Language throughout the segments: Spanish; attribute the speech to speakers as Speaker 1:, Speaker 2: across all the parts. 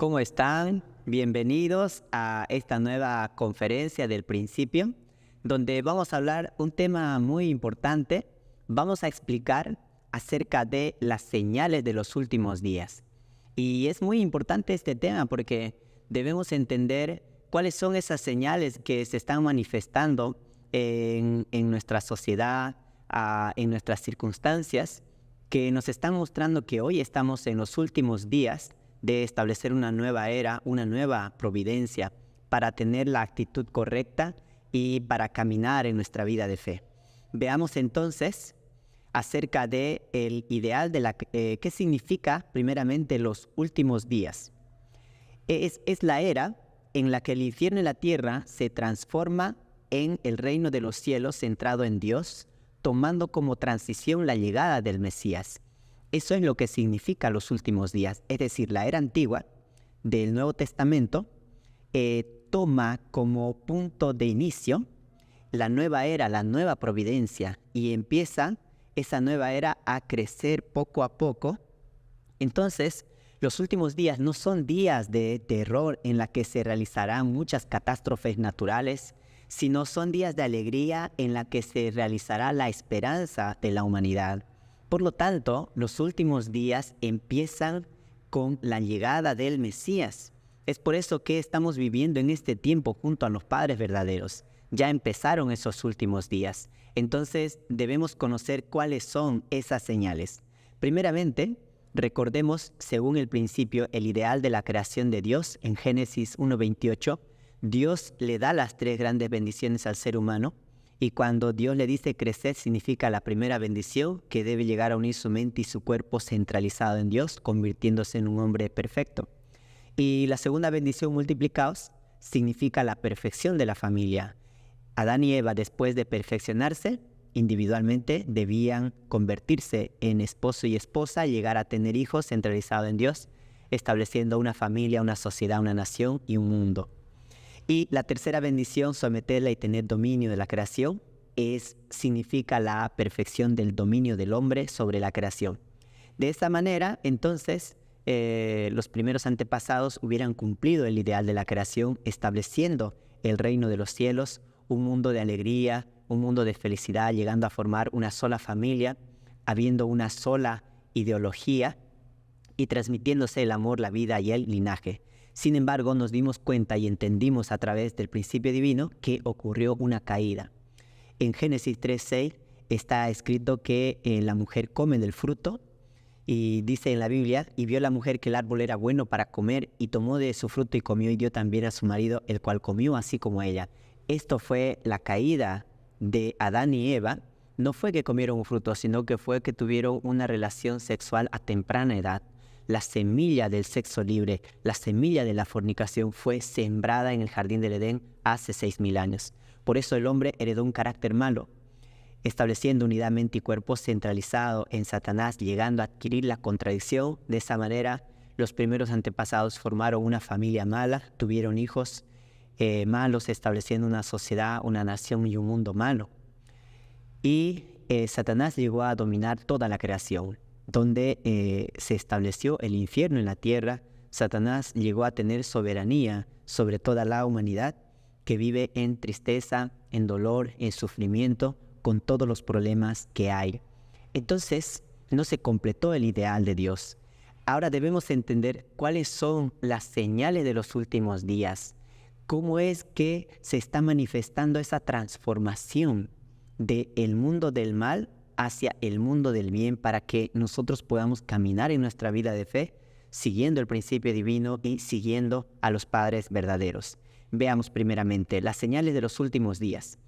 Speaker 1: ¿Cómo están? Bienvenidos a esta nueva conferencia del principio, donde vamos a hablar un tema muy importante. Vamos a explicar acerca de las señales de los últimos días. Y es muy importante este tema porque debemos entender cuáles son esas señales que se están manifestando en nuestra sociedad, en nuestras circunstancias, que nos están mostrando que hoy estamos en los últimos días de establecer una nueva era, una nueva providencia para tener la actitud correcta y para caminar en nuestra vida de fe. Veamos entonces acerca del ideal de qué significa primeramente los últimos días. Es la era en la que el infierno y la tierra se transforma en el reino de los cielos centrado en Dios, tomando como transición la llegada del Mesías. Eso es lo que significa los últimos días, es decir, la era antigua del Nuevo Testamento toma como punto de inicio la nueva era, la nueva providencia, y empieza esa nueva era a crecer poco a poco. Entonces, los últimos días no son días de terror en la que se realizarán muchas catástrofes naturales, sino son días de alegría en la que se realizará la esperanza de la humanidad. Por lo tanto, los últimos días empiezan con la llegada del Mesías. Es por eso que estamos viviendo en este tiempo junto a los padres verdaderos. Ya empezaron esos últimos días. Entonces, debemos conocer cuáles son esas señales. Primeramente, recordemos, según el principio, el ideal de la creación de Dios. En Génesis 1:28, Dios le da las tres grandes bendiciones al ser humano. Y cuando Dios le dice crecer, significa la primera bendición, que debe llegar a unir su mente y su cuerpo centralizado en Dios, convirtiéndose en un hombre perfecto. Y la segunda bendición, multiplicaos, significa la perfección de la familia. Adán y Eva, después de perfeccionarse individualmente, debían convertirse en esposo y esposa, llegar a tener hijos centralizados en Dios, estableciendo una familia, una sociedad, una nación y un mundo. Y la tercera bendición, someterla y tener dominio de la creación, significa la perfección del dominio del hombre sobre la creación. De esta manera, entonces, los primeros antepasados hubieran cumplido el ideal de la creación, estableciendo el reino de los cielos, un mundo de alegría, un mundo de felicidad, llegando a formar una sola familia, habiendo una sola ideología y transmitiéndose el amor, la vida y el linaje. Sin embargo, nos dimos cuenta y entendimos a través del principio divino que ocurrió una caída. En Génesis 3:6 está escrito que la mujer come del fruto, y dice en la Biblia, y vio la mujer que el árbol era bueno para comer, y tomó de su fruto y comió, y dio también a su marido, el cual comió así como ella. Esto fue la caída de Adán y Eva. No fue que comieron un fruto, sino que fue que tuvieron una relación sexual a temprana edad. La semilla del sexo libre, la semilla de la fornicación fue sembrada en el jardín del Edén hace 6.000 años. Por eso el hombre heredó un carácter malo, estableciendo unidad mente y cuerpo centralizado en Satanás, llegando a adquirir la contradicción. De esa manera, los primeros antepasados formaron una familia mala, tuvieron hijos malos, estableciendo una sociedad, una nación y un mundo malo. Y Satanás llegó a dominar toda la creación, donde se estableció el infierno en la tierra. Satanás llegó a tener soberanía sobre toda la humanidad que vive en tristeza, en dolor, en sufrimiento, con todos los problemas que hay. Entonces, no se completó el ideal de Dios. Ahora debemos entender cuáles son las señales de los últimos días. Cómo es que se está manifestando esa transformación del mundo del mal hacia el mundo del bien, para que nosotros podamos caminar en nuestra vida de fe, siguiendo el principio divino y siguiendo a los padres verdaderos. Veamos primeramente las señales de los últimos días.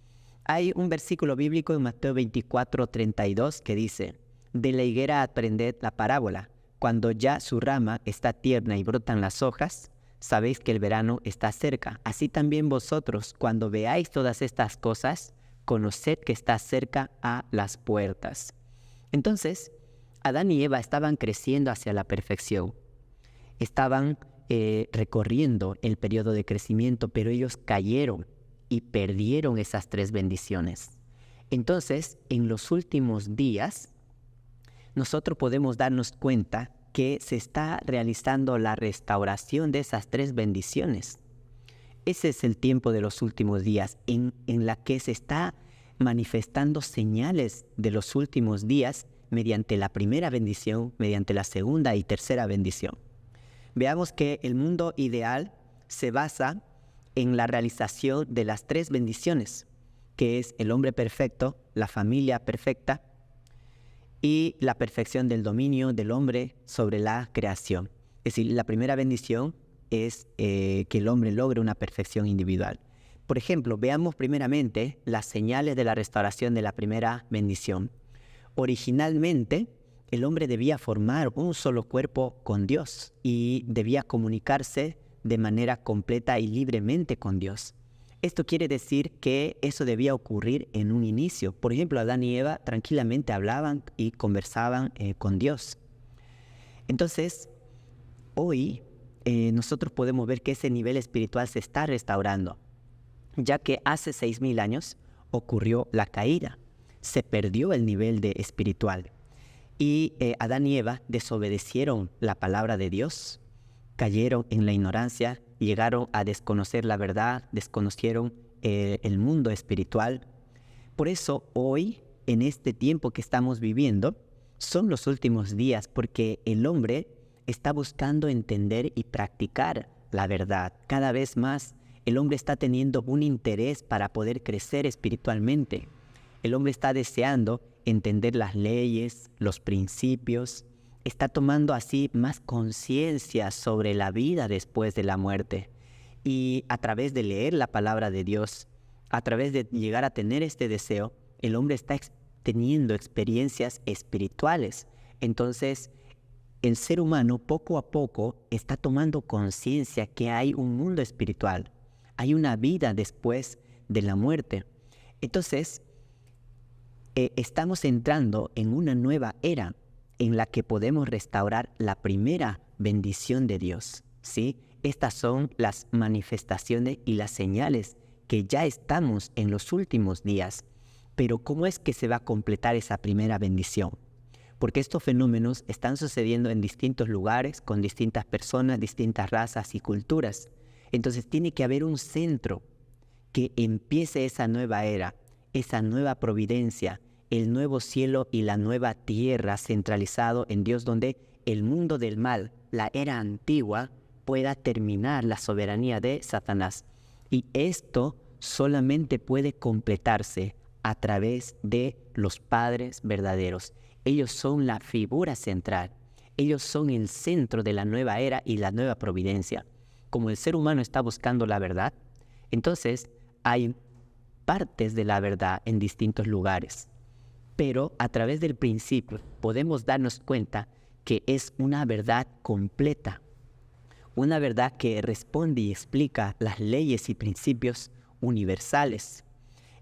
Speaker 1: Hay un versículo bíblico en Mateo 24:32 que dice: de la higuera aprended la parábola. Cuando ya su rama está tierna y brotan las hojas, sabéis que el verano está cerca. Así también vosotros, cuando veáis todas estas cosas, conoced que está cerca a las puertas. Entonces, Adán y Eva estaban creciendo hacia la perfección. Estaban recorriendo el periodo de crecimiento, pero ellos cayeron y perdieron esas tres bendiciones. Entonces, en los últimos días, nosotros podemos darnos cuenta que se está realizando la restauración de esas 3 bendiciones. Ese es el tiempo de los últimos días en la que se está manifestando señales de los últimos días mediante la primera bendición, mediante la segunda y tercera bendición. Veamos que el mundo ideal se basa en la realización de las 3 bendiciones, que es el hombre perfecto, la familia perfecta y la perfección del dominio del hombre sobre la creación. Es decir, la primera bendición es que el hombre logre una perfección individual. Por ejemplo, veamos primeramente las señales de la restauración de la primera bendición. Originalmente, el hombre debía formar un solo cuerpo con Dios y debía comunicarse de manera completa y libremente con Dios. Esto quiere decir que eso debía ocurrir en un inicio. Por ejemplo, Adán y Eva tranquilamente hablaban y conversaban con Dios. Entonces, hoy nosotros podemos ver que ese nivel espiritual se está restaurando, ya que hace 6,000 años ocurrió la caída. Se perdió el nivel espiritual y Adán y Eva desobedecieron la palabra de Dios, cayeron en la ignorancia, llegaron a desconocer la verdad, desconocieron el mundo espiritual. Por eso hoy, en este tiempo que estamos viviendo, son los últimos días, porque el hombre está buscando entender y practicar la verdad. Cada vez más el hombre está teniendo un interés para poder crecer espiritualmente. El hombre está deseando entender las leyes, los principios, está tomando así más conciencia sobre la vida después de la muerte. Y a través de leer la palabra de Dios, a través de llegar a tener este deseo, el hombre está teniendo experiencias espirituales. Entonces, el ser humano poco a poco está tomando conciencia que hay un mundo espiritual, hay una vida después de la muerte. Entonces, estamos entrando en una nueva era en la que podemos restaurar la primera bendición de Dios, ¿sí? Estas son las manifestaciones y las señales que ya estamos en los últimos días. Pero ¿cómo es que se va a completar esa primera bendición? Porque estos fenómenos están sucediendo en distintos lugares, con distintas personas, distintas razas y culturas. Entonces tiene que haber un centro que empiece esa nueva era, esa nueva providencia, el nuevo cielo y la nueva tierra centralizado en Dios, donde el mundo del mal, la era antigua, pueda terminar la soberanía de Satanás. Y esto solamente puede completarse a través de los padres verdaderos. Ellos son la figura central. Ellos son el centro de la nueva era y la nueva providencia. Como el ser humano está buscando la verdad, entonces hay partes de la verdad en distintos lugares. Pero a través del principio podemos darnos cuenta que es una verdad completa, una verdad que responde y explica las leyes y principios universales.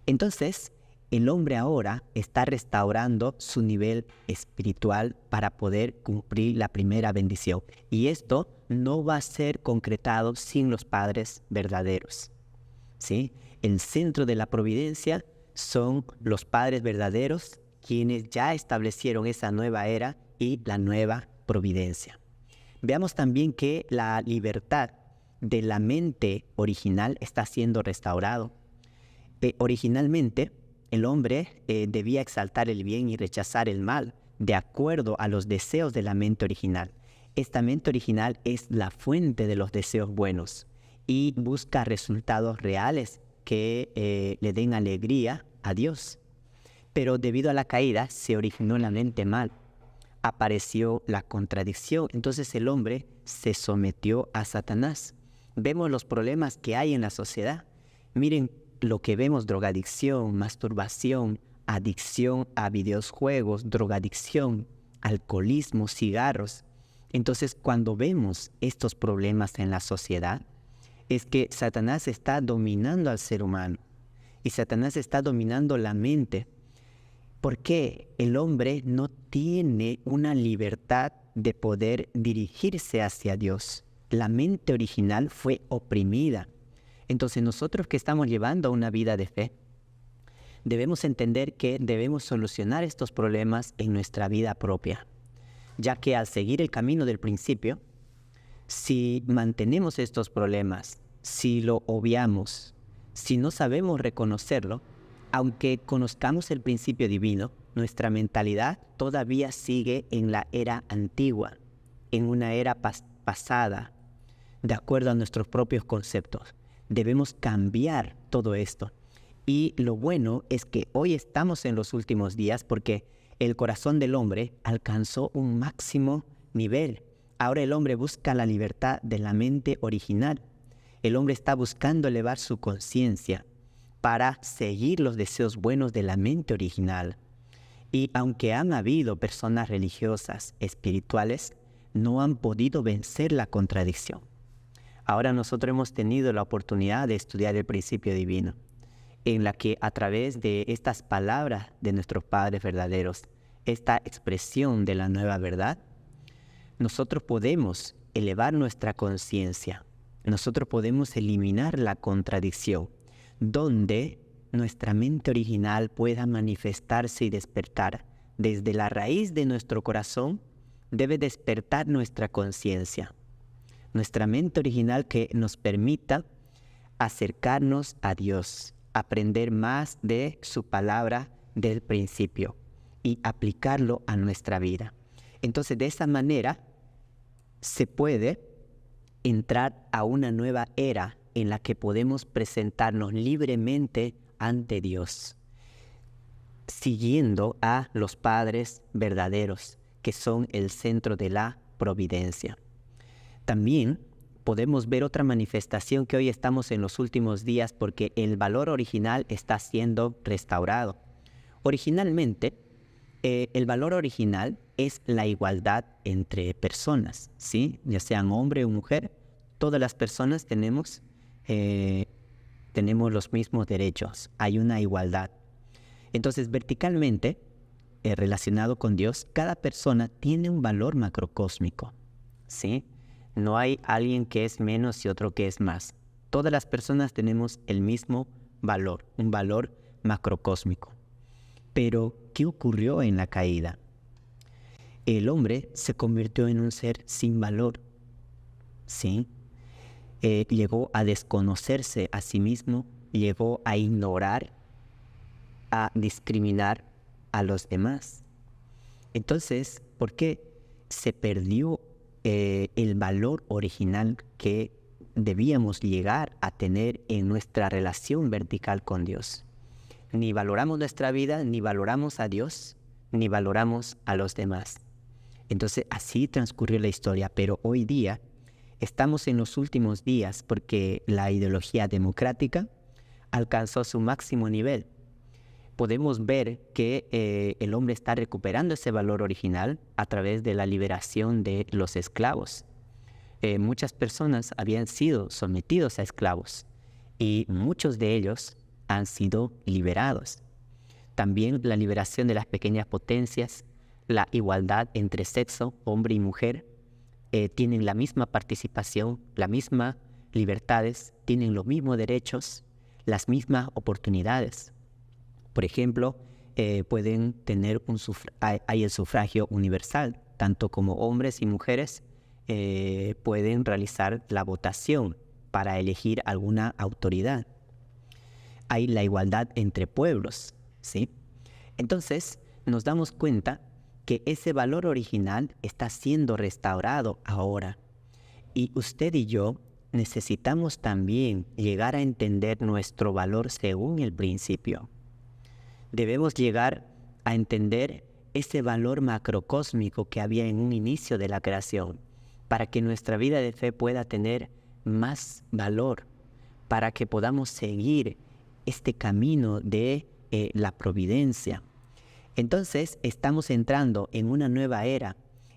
Speaker 1: Entonces, el hombre ahora está restaurando su nivel espiritual para poder cumplir la primera bendición. Y esto no va a ser concretado sin los padres verdaderos, ¿sí? El centro de la providencia son los padres verdaderos, quienes ya establecieron esa nueva era y la nueva providencia. Veamos también que la libertad de la mente original está siendo restaurado. Originalmente, el hombre debía exaltar el bien y rechazar el mal, de acuerdo a los deseos de la mente original. Esta mente original es la fuente de los deseos buenos y busca resultados reales que le den alegría a Dios. Pero debido a la caída se originó la mente mal, apareció la contradicción, entonces el hombre se sometió a Satanás. Vemos los problemas que hay en la sociedad. Miren lo que vemos: drogadicción, masturbación, adicción a videojuegos, drogadicción, alcoholismo, cigarros. Entonces, cuando vemos estos problemas en la sociedad, es que Satanás está dominando al ser humano y Satanás está dominando la mente. Porque el hombre no tiene una libertad de poder dirigirse hacia Dios. La mente original fue oprimida. Entonces nosotros que estamos llevando una vida de fe, debemos entender que debemos solucionar estos problemas en nuestra vida propia. ya que al seguir el camino del principio, si mantenemos estos problemas, si lo obviamos, si no sabemos reconocerlo, aunque conozcamos el principio divino, nuestra mentalidad todavía sigue en la era antigua, en una era pasada, de acuerdo a nuestros propios conceptos. Debemos cambiar todo esto. Y lo bueno es que hoy estamos en los últimos días porque el corazón del hombre alcanzó un máximo nivel. Ahora el hombre busca la libertad de la mente original. El hombre está buscando elevar su conciencia para seguir los deseos buenos de la mente original. Y aunque han habido personas religiosas, espirituales, no han podido vencer la contradicción. Ahora nosotros hemos tenido la oportunidad de estudiar el principio divino, en la que a través de estas palabras de nuestros padres verdaderos, esta expresión de la nueva verdad, nosotros podemos elevar nuestra conciencia, nosotros podemos eliminar la contradicción, donde nuestra mente original pueda manifestarse y despertar. Desde la raíz de nuestro corazón debe despertar nuestra conciencia, nuestra mente original que nos permita acercarnos a Dios, aprender más de su palabra del principio y aplicarlo a nuestra vida. Entonces, de esa manera se puede entrar a una nueva era en la que podemos presentarnos libremente ante Dios, siguiendo a los padres verdaderos, que son el centro de la providencia. También podemos ver otra manifestación que hoy estamos en los últimos días porque el valor original está siendo restaurado. Originalmente, el valor original es la igualdad entre personas, ¿sí? Ya sean hombre o mujer, todas las personas tenemos los mismos derechos, hay una igualdad. Entonces, verticalmente, relacionado con Dios, cada persona tiene un valor macrocósmico, ¿sí? No hay alguien que es menos y otro que es más. Todas las personas tenemos el mismo valor, un valor macrocósmico. Pero, ¿qué ocurrió en la caída? El hombre se convirtió en un ser sin valor, ¿sí? Llegó a desconocerse a sí mismo, llegó a ignorar, a discriminar a los demás. Entonces, ¿por qué se perdió el valor original que debíamos llegar a tener en nuestra relación vertical con Dios? Ni valoramos nuestra vida, ni valoramos a Dios, ni valoramos a los demás. Entonces, así transcurrió la historia, pero hoy día estamos en los últimos días porque la ideología democrática alcanzó su máximo nivel. Podemos ver que el hombre está recuperando ese valor original a través de la liberación de los esclavos. Muchas personas habían sido sometidos a esclavos y muchos de ellos han sido liberados. También la liberación de las pequeñas potencias, la igualdad entre sexo, hombre y mujer, tienen la misma participación, las mismas libertades, tienen los mismos derechos, las mismas oportunidades. Por ejemplo, pueden tener hay el sufragio universal, tanto como hombres y mujeres pueden realizar la votación para elegir alguna autoridad. Hay la igualdad entre pueblos, ¿sí? Entonces, nos damos cuenta que ese valor original está siendo restaurado ahora. Y usted y yo necesitamos también llegar a entender nuestro valor según el principio. Debemos llegar a entender ese valor macrocósmico que había en un inicio de la creación, para que nuestra vida de fe pueda tener más valor, para que podamos seguir este camino de la providencia. Entonces, estamos entrando en una nueva era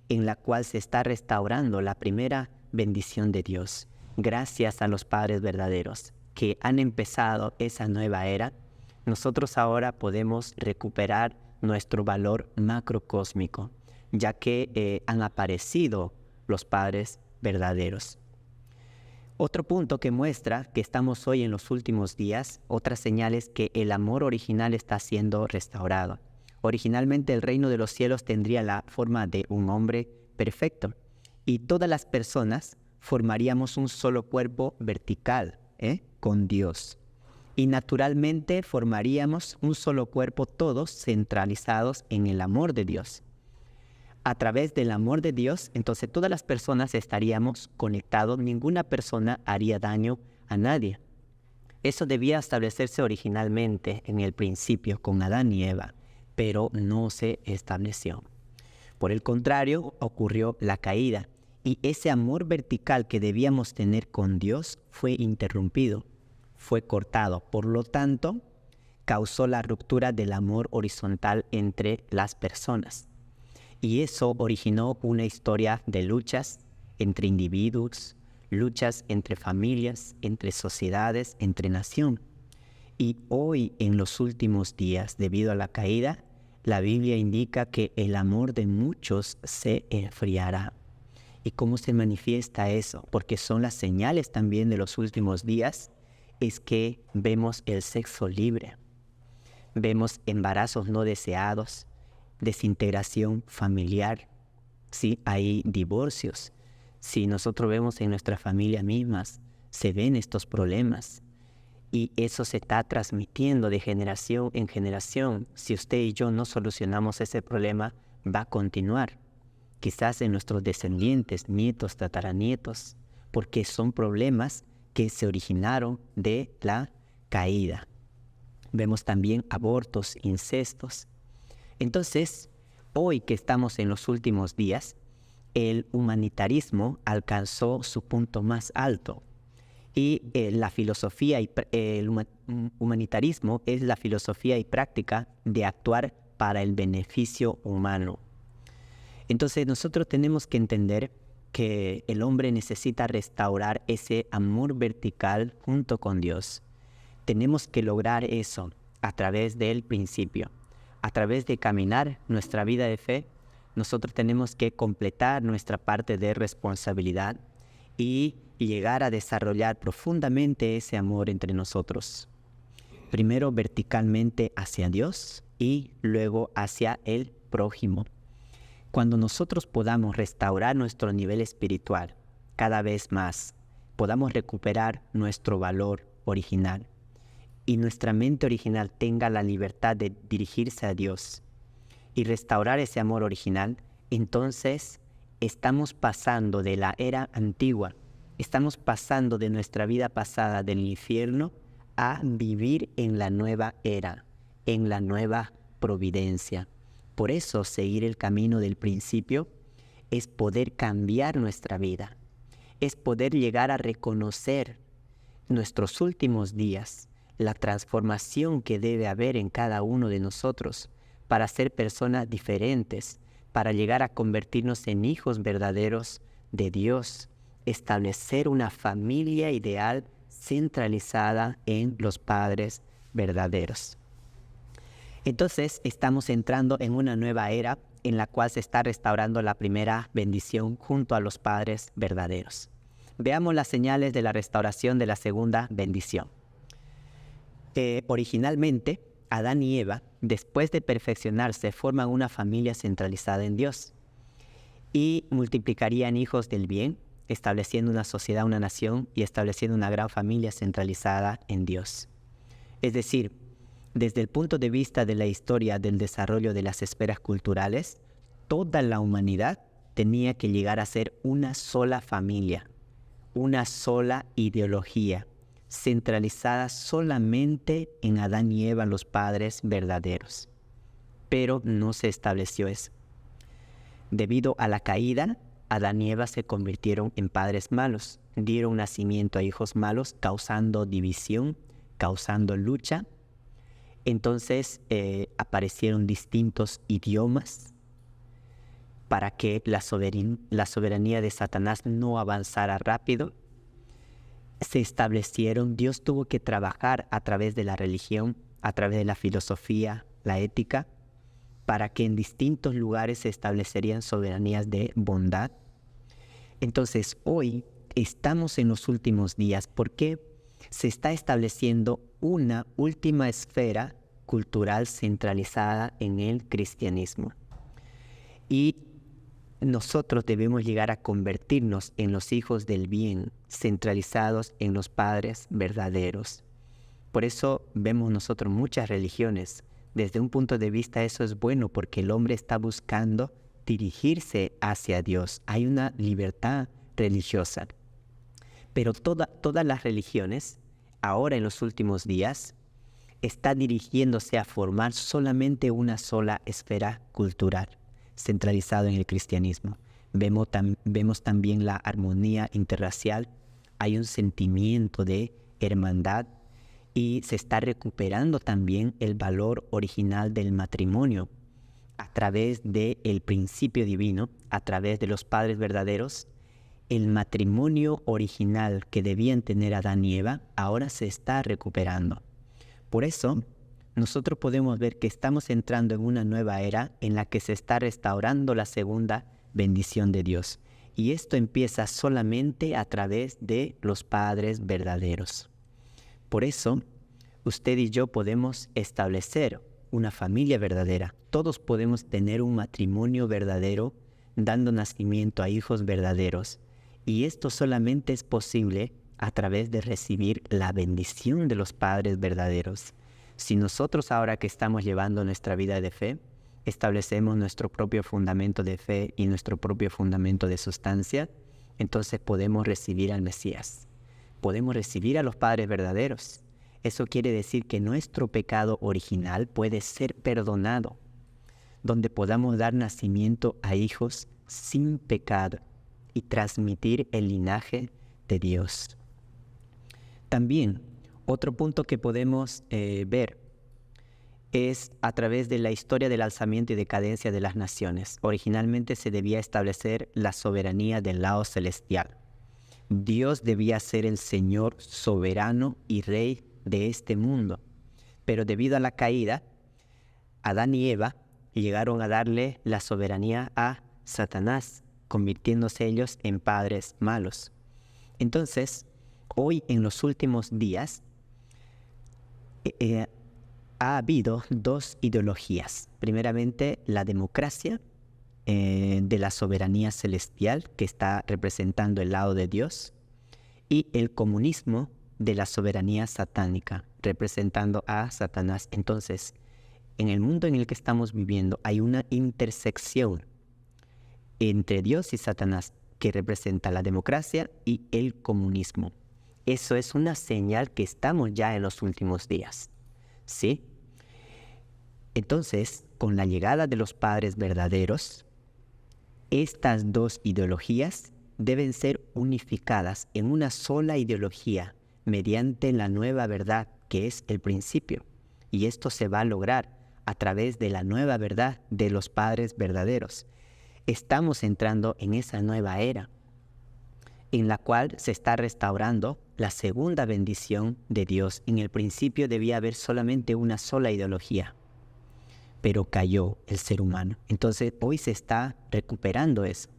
Speaker 1: en la cual se está restaurando la primera bendición de Dios, gracias a los padres verdaderos que han empezado esa nueva era. Nosotros ahora podemos recuperar nuestro valor macrocósmico, ya que han aparecido los padres verdaderos. Otro punto que muestra que estamos hoy en los últimos días, otra señal es que el amor original está siendo restaurado. Originalmente el reino de los cielos tendría la forma de un hombre perfecto y todas las personas formaríamos un solo cuerpo vertical, con Dios. Y naturalmente formaríamos un solo cuerpo todos centralizados en el amor de Dios. A través del amor de Dios, entonces todas las personas estaríamos conectados, ninguna persona haría daño a nadie. Eso debía establecerse originalmente en el principio con Adán y Eva, pero no se estableció. Por el contrario, ocurrió la caída y ese amor vertical que debíamos tener con Dios fue interrumpido, fue cortado. Por lo tanto, causó la ruptura del amor horizontal entre las personas. Y eso originó una historia de luchas entre individuos, luchas entre familias, entre sociedades, entre nación. Y hoy, en los últimos días, debido a la caída, la Biblia indica que el amor de muchos se enfriará. ¿Y cómo se manifiesta eso? Porque son las señales también de los últimos días, es que vemos el sexo libre, vemos embarazos no deseados, desintegración familiar, ¿sí? Hay divorcios. Si nosotros vemos en nuestras familias mismas, se ven estos problemas y eso se está transmitiendo de generación en generación. Si usted y yo no solucionamos ese problema, va a continuar. Quizás en nuestros descendientes, nietos, tataranietos, porque son problemas que se originaron de la caída. Vemos también abortos, incestos. Entonces, hoy que estamos en los últimos días, el humanitarismo alcanzó su punto más alto. Y la filosofía y el humanitarismo es la filosofía y práctica de actuar para el beneficio humano. Entonces nosotros tenemos que entender que el hombre necesita restaurar ese amor vertical junto con Dios. Tenemos que lograr eso a través del principio. A través de caminar nuestra vida de fe, nosotros tenemos que completar nuestra parte de responsabilidad y llegar a desarrollar profundamente ese amor entre nosotros. Primero verticalmente hacia Dios y luego hacia el prójimo. Cuando nosotros podamos restaurar nuestro nivel espiritual cada vez más, podamos recuperar nuestro valor original y nuestra mente original tenga la libertad de dirigirse a Dios y restaurar ese amor original, entonces estamos pasando de la era antigua, estamos pasando de nuestra vida pasada del infierno a vivir en la nueva era, en la nueva providencia. Por eso seguir el camino del principio es poder cambiar nuestra vida, es poder llegar a reconocer nuestros últimos días, la transformación que debe haber en cada uno de nosotros para ser personas diferentes, para llegar a convertirnos en hijos verdaderos de Dios, establecer una familia ideal centralizada en los padres verdaderos. Entonces estamos entrando en una nueva era en la cual se está restaurando la primera bendición junto a los padres verdaderos. Veamos las señales de la restauración de la segunda bendición. Originalmente, Adán y Eva, después de perfeccionarse, forman una familia centralizada en Dios y multiplicarían hijos del bien, estableciendo una sociedad, una nación y estableciendo una gran familia centralizada en Dios. Es decir, desde el punto de vista de la historia del desarrollo de las esferas culturales, toda la humanidad tenía que llegar a ser una sola familia, una sola ideología, centralizada solamente en Adán y Eva, los padres verdaderos. Pero no se estableció eso. Debido a la caída, Adán y Eva se convirtieron en padres malos, dieron nacimiento a hijos malos, causando división, causando lucha. Entonces aparecieron distintos idiomas para que la soberanía de Satanás no avanzara rápido. Se establecieron, Dios tuvo que trabajar a través de la religión, a través de la filosofía, la ética, para que en distintos lugares se establecerían soberanías de bondad. Entonces hoy estamos en los últimos días porque se está estableciendo una última esfera cultural centralizada en el cristianismo. Y nosotros debemos llegar a convertirnos en los hijos del bien, centralizados en los padres verdaderos. Por eso vemos nosotros muchas religiones. Desde un punto de vista eso es bueno porque el hombre está buscando dirigirse hacia Dios. Hay una libertad religiosa. Pero todas las religiones, ahora en los últimos días, están dirigiéndose a formar solamente una sola esfera cultural, centralizado en el cristianismo. Vemos también la armonía interracial. Hay un sentimiento de hermandad y se está recuperando también el valor original del matrimonio a través del principio divino, a través de los padres verdaderos. El matrimonio original que debían tener Adán y Eva ahora se está recuperando. Por eso, nosotros podemos ver que estamos entrando en una nueva era en la que se está restaurando la segunda bendición de Dios. Y esto empieza solamente a través de los padres verdaderos. Por eso, usted y yo podemos establecer una familia verdadera. Todos podemos tener un matrimonio verdadero, dando nacimiento a hijos verdaderos. Y esto solamente es posible a través de recibir la bendición de los padres verdaderos. Si nosotros ahora que estamos llevando nuestra vida de fe, establecemos nuestro propio fundamento de fe y nuestro propio fundamento de sustancia, entonces podemos recibir al Mesías. Podemos recibir a los padres verdaderos. Eso quiere decir que nuestro pecado original puede ser perdonado, donde podamos dar nacimiento a hijos sin pecado y transmitir el linaje de Dios. También, otro punto que podemos ver es a través de la historia del alzamiento y decadencia de las naciones. Originalmente se debía establecer la soberanía del lado celestial. Dios debía ser el Señor soberano y Rey de este mundo. Pero debido a la caída, Adán y Eva llegaron a darle la soberanía a Satanás, convirtiéndose ellos en padres malos. Entonces, hoy en los últimos días, ha habido dos ideologías. Primeramente, la democracia de la soberanía celestial, que está representando el lado de Dios, y el comunismo de la soberanía satánica, representando a Satanás. Entonces, en el mundo en el que estamos viviendo hay una intersección entre Dios y Satanás, que representa la democracia y el comunismo. Eso es una señal que estamos ya en los últimos días, ¿sí? Entonces, con la llegada de los padres verdaderos, estas dos ideologías deben ser unificadas en una sola ideología mediante la nueva verdad que es el principio. Y esto se va a lograr a través de la nueva verdad de los padres verdaderos. Estamos entrando en esa nueva era en la cual se está restaurando la segunda bendición de Dios. En el principio debía haber solamente una sola ideología, pero cayó el ser humano. Entonces hoy se está recuperando eso,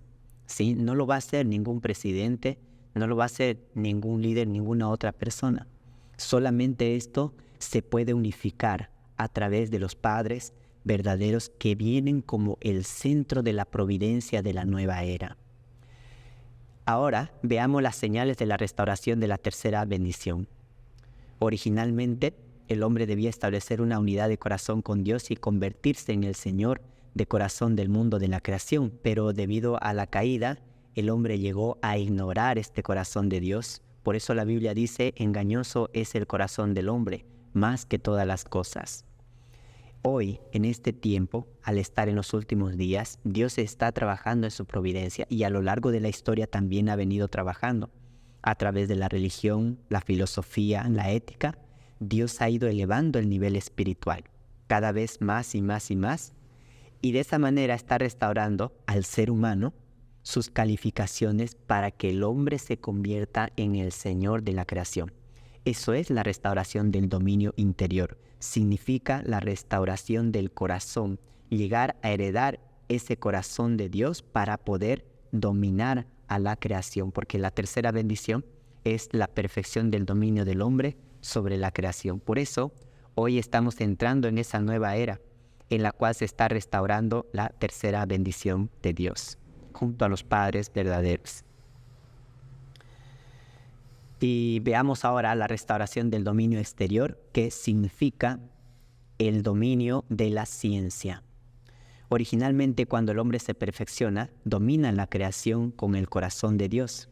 Speaker 1: ¿sí? No lo va a hacer ningún presidente, no lo va a hacer ningún líder, ninguna otra persona. Solamente esto se puede unificar a través de los padres verdaderos que vienen como el centro de la providencia de la nueva era. Ahora veamos las señales de la restauración de la tercera bendición. Originalmente, el hombre debía establecer una unidad de corazón con Dios y convertirse en el Señor de corazón del mundo de la creación, pero debido a la caída, el hombre llegó a ignorar este corazón de Dios. Por eso la Biblia dice, engañoso es el corazón del hombre, más que todas las cosas. Hoy, en este tiempo, al estar en los últimos días, Dios está trabajando en su providencia y a lo largo de la historia también ha venido trabajando. A través de la religión, la filosofía, la ética, Dios ha ido elevando el nivel espiritual, cada vez más y más y más, y de esa manera está restaurando al ser humano sus calificaciones para que el hombre se convierta en el Señor de la creación. Eso es la restauración del dominio interior. Significa la restauración del corazón, llegar a heredar ese corazón de Dios para poder dominar a la creación, porque la tercera bendición es la perfección del dominio del hombre sobre la creación. Por eso, Hoy estamos entrando en esa nueva era en la cual se está restaurando la tercera bendición de Dios, junto a los padres verdaderos. Y veamos ahora la restauración del dominio exterior, que significa el dominio de la ciencia. Originalmente, cuando el hombre se perfecciona, domina la creación con el corazón de Dios.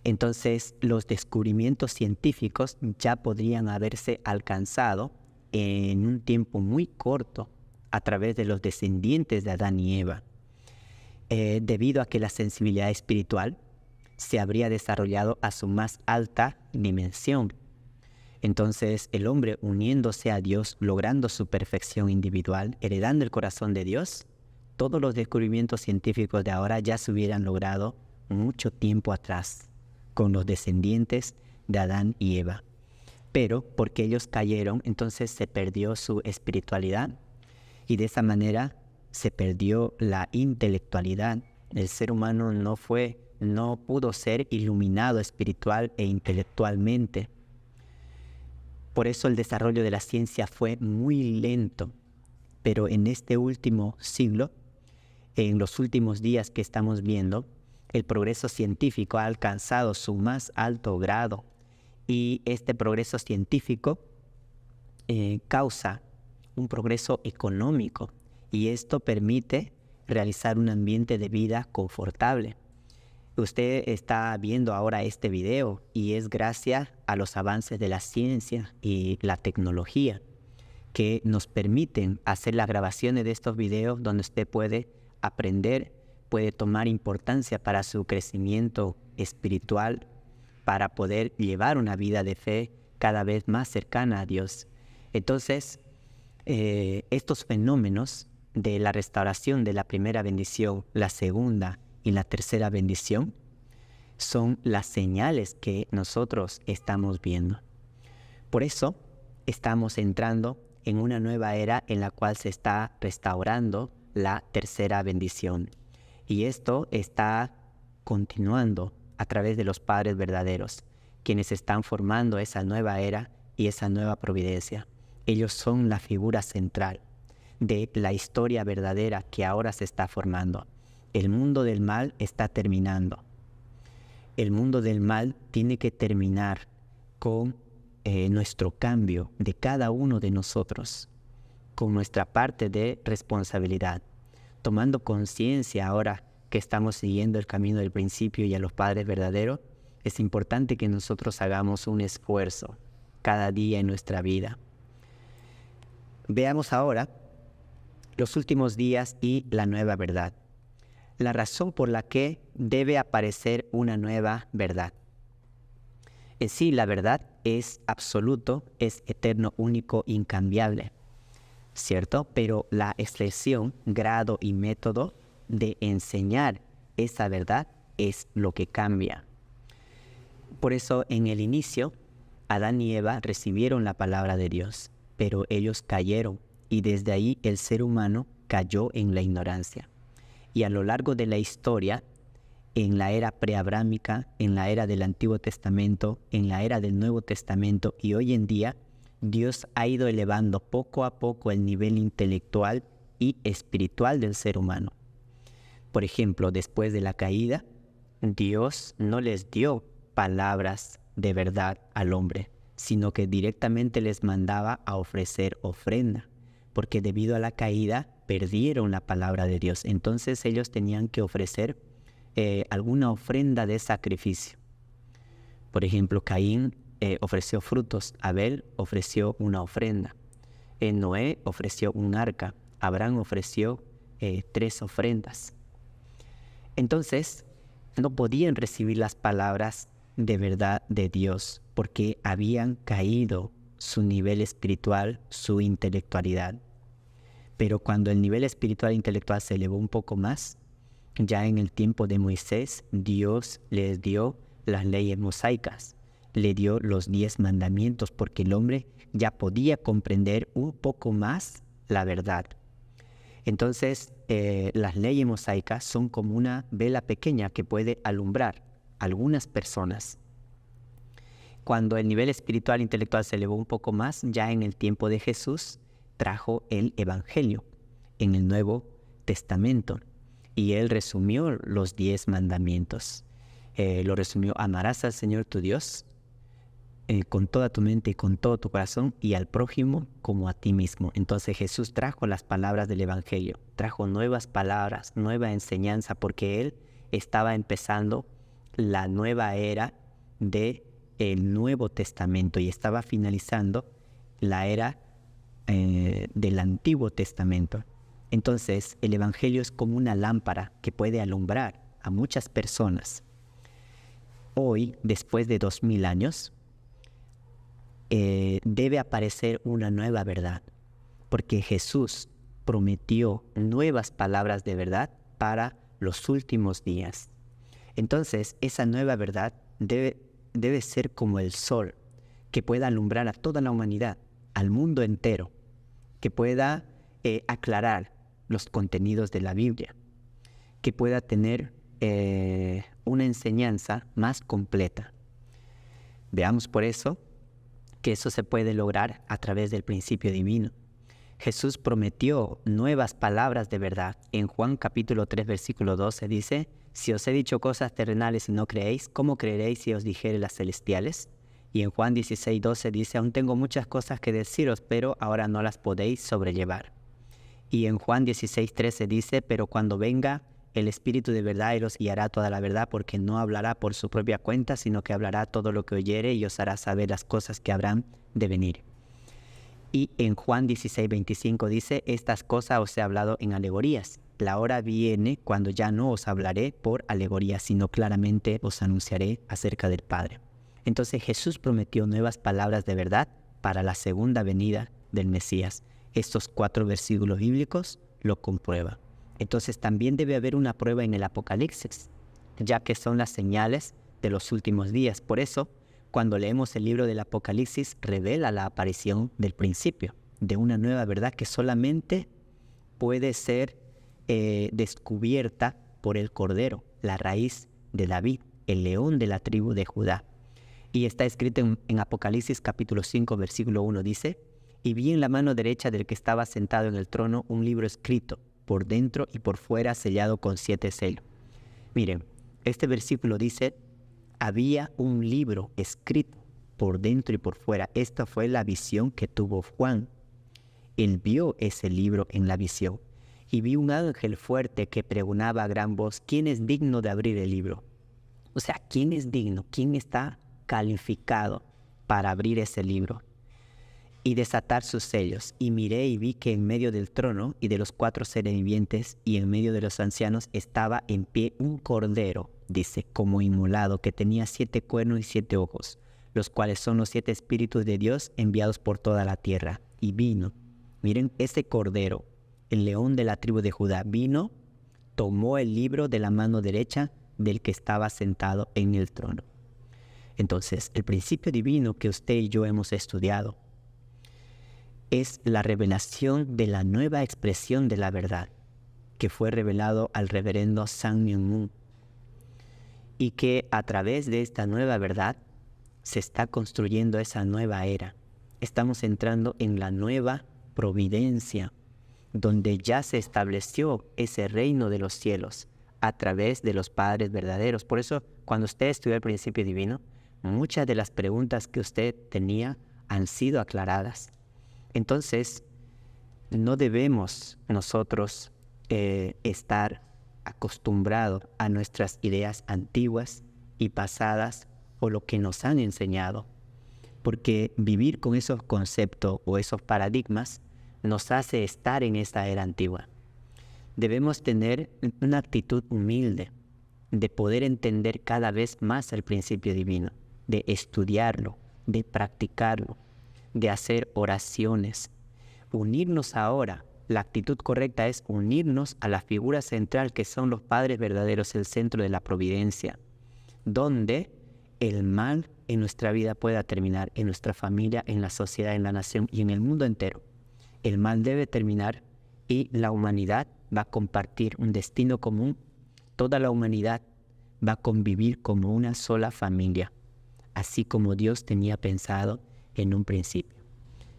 Speaker 1: Entonces, los descubrimientos científicos ya podrían haberse alcanzado en un tiempo muy corto a través de los descendientes de Adán y Eva, debido a que la sensibilidad espiritual se habría desarrollado a su más alta dimensión. Entonces, el hombre uniéndose a Dios, logrando su perfección individual, heredando el corazón de Dios, todos los descubrimientos científicos de ahora ya se hubieran logrado mucho tiempo atrás, con los descendientes de Adán y Eva. Pero porque ellos cayeron, entonces se perdió su espiritualidad y de esa manera se perdió la intelectualidad. El ser humano no pudo ser iluminado espiritual e intelectualmente. Por eso el desarrollo de la ciencia fue muy lento. Pero en este último siglo, en los últimos días que estamos viendo, el progreso científico ha alcanzado su más alto grado y este progreso científico causa un progreso económico y esto permite realizar un ambiente de vida confortable. Usted está viendo ahora este video y es gracias a los avances de la ciencia y la tecnología que nos permiten hacer las grabaciones de estos videos donde usted puede aprender, puede tomar importancia para su crecimiento espiritual, para poder llevar una vida de fe cada vez más cercana a Dios. Entonces, estos fenómenos de la restauración de la primera bendición, la segunda y la tercera bendición, son las señales que nosotros estamos viendo. Por eso, estamos entrando en una nueva era en la cual se está restaurando la tercera bendición. Y esto está continuando a través de los padres verdaderos, quienes están formando esa nueva era y esa nueva providencia. Ellos son la figura central de la historia verdadera que ahora se está formando. El mundo del mal está terminando. El mundo del mal tiene que terminar con nuestro cambio de cada uno de nosotros, con nuestra parte de responsabilidad, tomando conciencia ahora que estamos siguiendo el camino del principio y a los padres verdaderos. Es importante que nosotros hagamos un esfuerzo cada día en nuestra vida. Veamos ahora los últimos días y la nueva verdad. La razón por la que debe aparecer una nueva verdad. En sí, la verdad es absoluto, es eterno, único, incambiable, ¿cierto? Pero la expresión, grado y método de enseñar esa verdad es lo que cambia. Por eso, en el inicio, Adán y Eva recibieron la palabra de Dios, pero ellos cayeron y desde ahí el ser humano cayó en la ignorancia. Y a lo largo de la historia, en la era preabrámica, en la era del Antiguo Testamento, en la era del Nuevo Testamento y hoy en día, Dios ha ido elevando poco a poco el nivel intelectual y espiritual del ser humano. Por ejemplo, después de la caída, Dios no les dio palabras de verdad al hombre, sino que directamente les mandaba a ofrecer ofrenda, porque debido a la caída perdieron la palabra de Dios. Entonces ellos tenían que ofrecer alguna ofrenda de sacrificio. Por ejemplo, Caín ofreció frutos, Abel ofreció una ofrenda, Noé ofreció un arca, Abraham ofreció 3 ofrendas. Entonces, no podían recibir las palabras de verdad de Dios porque habían caído su nivel espiritual, su intelectualidad. Pero cuando el nivel espiritual e intelectual se elevó un poco más, ya en el tiempo de Moisés, Dios les dio las leyes mosaicas, le dio los 10 mandamientos porque el hombre ya podía comprender un poco más la verdad. Entonces, las leyes mosaicas son como una vela pequeña que puede alumbrar a algunas personas. cuando el nivel espiritual e intelectual se elevó un poco más, ya en el tiempo de Jesús, trajo el Evangelio en el Nuevo Testamento. Y él resumió los 10 mandamientos. Lo resumió: amarás al Señor tu Dios con toda tu mente y con todo tu corazón, y al prójimo como a ti mismo. Entonces Jesús trajo las palabras del Evangelio, trajo nuevas palabras, nueva enseñanza, porque él estaba empezando la nueva era del Nuevo Testamento y estaba finalizando la era del Antiguo Testamento. Entonces el Evangelio es como una lámpara que puede alumbrar a muchas personas. Hoy, después de 2000 años, debe aparecer una nueva verdad, porque Jesús prometió nuevas palabras de verdad para los últimos días. Entonces, esa nueva verdad debe ser como el sol, que pueda alumbrar a toda la humanidad, al mundo entero, que pueda aclarar los contenidos de la Biblia, que pueda tener una enseñanza más completa. Veamos por eso que eso se puede lograr a través del principio divino. Jesús prometió nuevas palabras de verdad. En Juan capítulo 3, versículo 12 dice: si os he dicho cosas terrenales y no creéis, ¿cómo creeréis si os dijere las celestiales? Y en Juan 16, 12 dice: aún tengo muchas cosas que deciros, pero ahora no las podéis sobrellevar. Y en Juan 16, 13 dice: pero cuando venga el Espíritu de verdad, Él os guiará toda la verdad, porque no hablará por su propia cuenta, sino que hablará todo lo que oyere y os hará saber las cosas que habrán de venir. Y en Juan 16, 25 dice: estas cosas os he hablado en alegorías. La hora viene cuando ya no os hablaré por alegorías, sino claramente os anunciaré acerca del Padre. Entonces Jesús prometió nuevas palabras de verdad para la segunda venida del Mesías. Estos 4 versículos bíblicos lo comprueban. Entonces también debe haber una prueba en el Apocalipsis, ya que son las señales de los últimos días. Por eso, cuando leemos el libro del Apocalipsis, revela la aparición del principio, de una nueva verdad que solamente puede ser descubierta por el Cordero, la raíz de David, el león de la tribu de Judá. Y está escrito en Apocalipsis capítulo 5, versículo 1, dice: y vi en la mano derecha del que estaba sentado en el trono un libro escrito, por dentro y por fuera, sellado con 7 sellos. Miren, este versículo dice: había un libro escrito por dentro y por fuera. Esta fue la visión que tuvo Juan. Él vio ese libro en la visión. Y vi un ángel fuerte que pregonaba a gran voz: ¿quién es digno de abrir el libro? O sea, ¿quién es digno? ¿Quién está calificado para abrir ese libro y desatar sus sellos? Y miré y vi que en medio del trono y de los 4 seres vivientes y en medio de los ancianos estaba en pie un cordero, dice, como inmolado, que tenía 7 cuernos y 7 ojos, los cuales son los 7 espíritus de Dios enviados por toda la tierra. Y vino, miren, ese cordero, el león de la tribu de Judá, vino, tomó el libro de la mano derecha del que estaba sentado en el trono. Entonces, el principio divino que usted y yo hemos estudiado es la revelación de la nueva expresión de la verdad que fue revelado al reverendo Sun Myung Moon, y que a través de esta nueva verdad se está construyendo esa nueva era. Estamos entrando en la nueva providencia, donde ya se estableció ese reino de los cielos a través de los padres verdaderos. Por eso, cuando usted estudió el principio divino, muchas de las preguntas que usted tenía han sido aclaradas. Entonces, no debemos nosotros estar acostumbrados a nuestras ideas antiguas y pasadas o lo que nos han enseñado, porque vivir con esos conceptos o esos paradigmas nos hace estar en esta era antigua. Debemos tener una actitud humilde de poder entender cada vez más el principio divino, de estudiarlo, de practicarlo, de hacer oraciones, unirnos ahora. La actitud correcta es unirnos a la figura central que son los padres verdaderos, el centro de la providencia, donde el mal en nuestra vida pueda terminar, en nuestra familia, en la sociedad, en la nación y en el mundo entero. El mal debe terminar y la humanidad va a compartir un destino común. Toda la humanidad va a convivir como una sola familia así como Dios tenía pensado en un principio.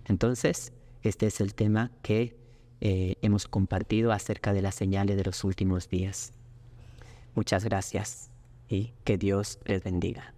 Speaker 1: Entonces, este es el tema que hemos compartido acerca de las señales de los últimos días. Muchas gracias y que Dios les bendiga.